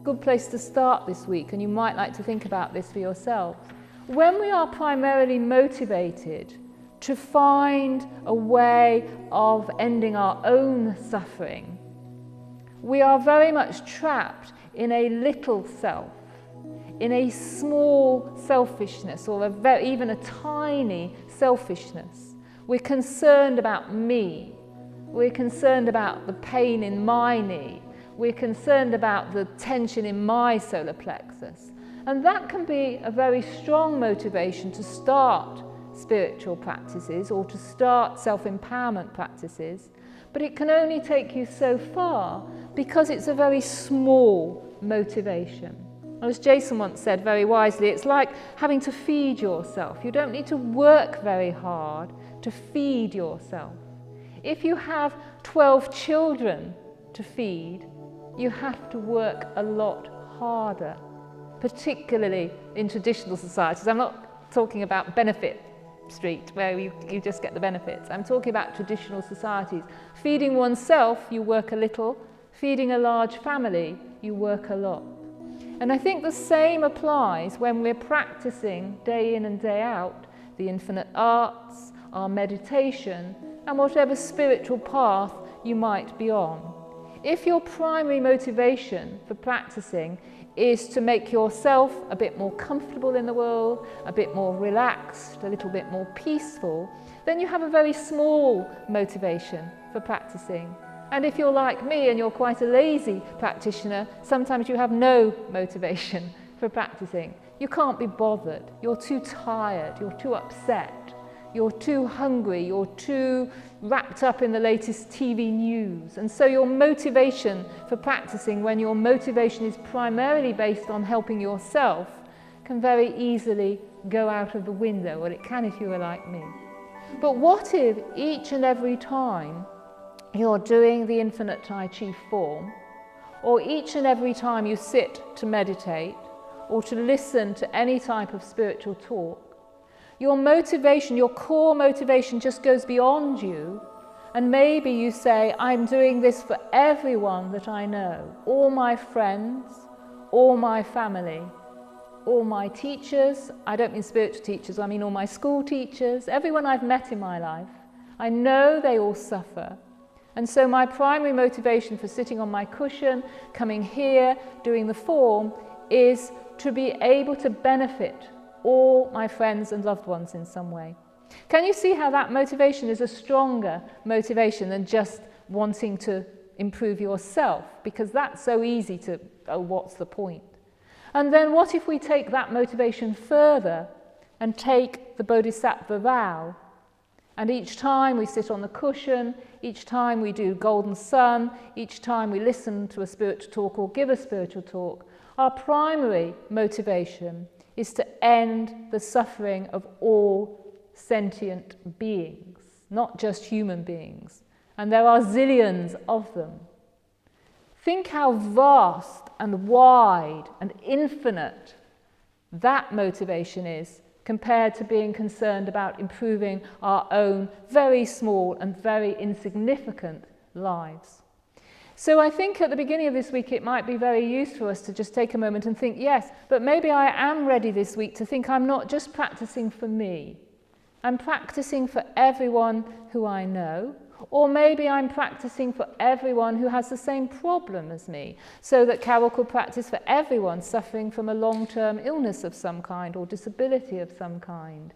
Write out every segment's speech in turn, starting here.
Good place to start this week, and you might like to think about this for yourselves. When we are primarily motivated to find a way of ending our own suffering, we are very much trapped in a little self, in a small selfishness, or even a tiny selfishness. We're concerned about me. We're concerned about the pain in my knee. We're concerned about the tension in my solar plexus. And that can be a very strong motivation to start spiritual practices or to start self-empowerment practices. But it can only take you so far because it's a very small motivation. As Jason once said very wisely, it's like having to feed yourself. You don't need to work very hard to feed yourself. If you have 12 children to feed, you have to work a lot harder, particularly in traditional societies. I'm not talking about benefit street where you just get the benefits. I'm talking about traditional societies. Feeding oneself, you work a little. Feeding a large family, you work a lot. And I think the same applies when we're practicing day in and day out the infinite arts, our meditation, and whatever spiritual path you might be on. If your primary motivation for practicing is to make yourself a bit more comfortable in the world, a bit more relaxed, a little bit more peaceful, then you have a very small motivation for practicing. And if you're like me and you're quite a lazy practitioner, sometimes you have no motivation for practicing. You can't be bothered. You're too tired. You're too upset. You're too hungry. You're too wrapped up in the latest TV news. And so your motivation for practicing, when your motivation is primarily based on helping yourself, can very easily go out of the window. Well, it can if you were like me. But what if each and every time you're doing the Infinite Tai Chi form, or each and every time you sit to meditate, or to listen to any type of spiritual talk, your motivation, your core motivation just goes beyond you, and maybe you say, I'm doing this for everyone that I know, all my friends, all my family, all my teachers. I don't mean spiritual teachers, I mean all my school teachers, everyone I've met in my life. I know they all suffer. And so my primary motivation for sitting on my cushion, coming here, doing the form, is to be able to benefit all my friends and loved ones in some way. Can you see how that motivation is a stronger motivation than just wanting to improve yourself? Because that's so easy to, oh, what's the point? And then what if we take that motivation further and take the Bodhisattva vow? And each time we sit on the cushion, each time we do Golden Sun, each time we listen to a spiritual talk or give a spiritual talk, our primary motivation is to end the suffering of all sentient beings, not just human beings. And there are zillions of them. Think how vast and wide and infinite that motivation is compared to being concerned about improving our own very small and very insignificant lives. So I think at the beginning of this week it might be very useful for us to just take a moment and think, yes, but maybe I am ready this week to think I'm not just practicing for me. I'm practicing for everyone who I know, or maybe I'm practicing for everyone who has the same problem as me, so that Carol could practice for everyone suffering from a long-term illness of some kind or disability of some kind.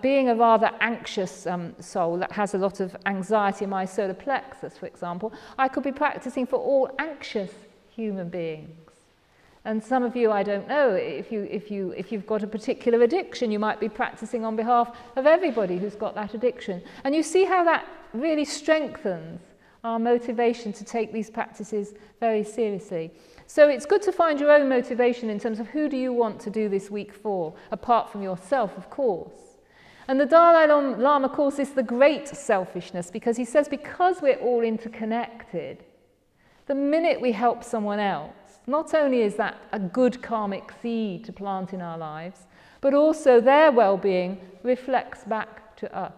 Being a rather anxious soul that has a lot of anxiety in my solar plexus, for example, I could be practicing for all anxious human beings. And some of you, I don't know, if you've got a particular addiction, you might be practicing on behalf of everybody who's got that addiction. And you see how that really strengthens our motivation to take these practices very seriously. So it's good to find your own motivation in terms of who do you want to do this week for, apart from yourself, of course. And the Dalai Lama calls this the great selfishness, because he says because we're all interconnected, the minute we help someone else, not only is that a good karmic seed to plant in our lives, but also their well-being reflects back to us.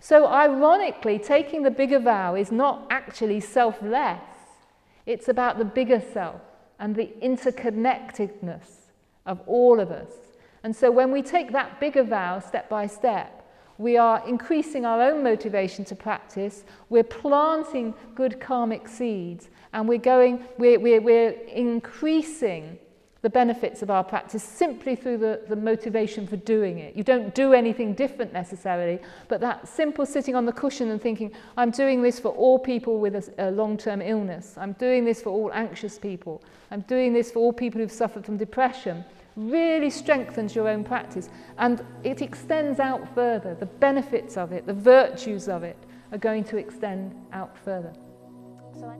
So ironically, taking the bigger vow is not actually selfless. It's about the bigger self. and the interconnectedness of all of us. And so when we take that bigger vow step by step, we are increasing our own motivation to practice, we're planting good karmic seeds, and we're increasing the benefits of our practice simply through the motivation for doing it. You don't do anything different necessarily, but that simple sitting on the cushion and thinking, I'm doing this for all people with a long-term illness, I'm doing this for all anxious people, I'm doing this for all people who've suffered from depression, really strengthens your own practice, and it extends out further. The benefits of it, the virtues of it, are going to extend out further. So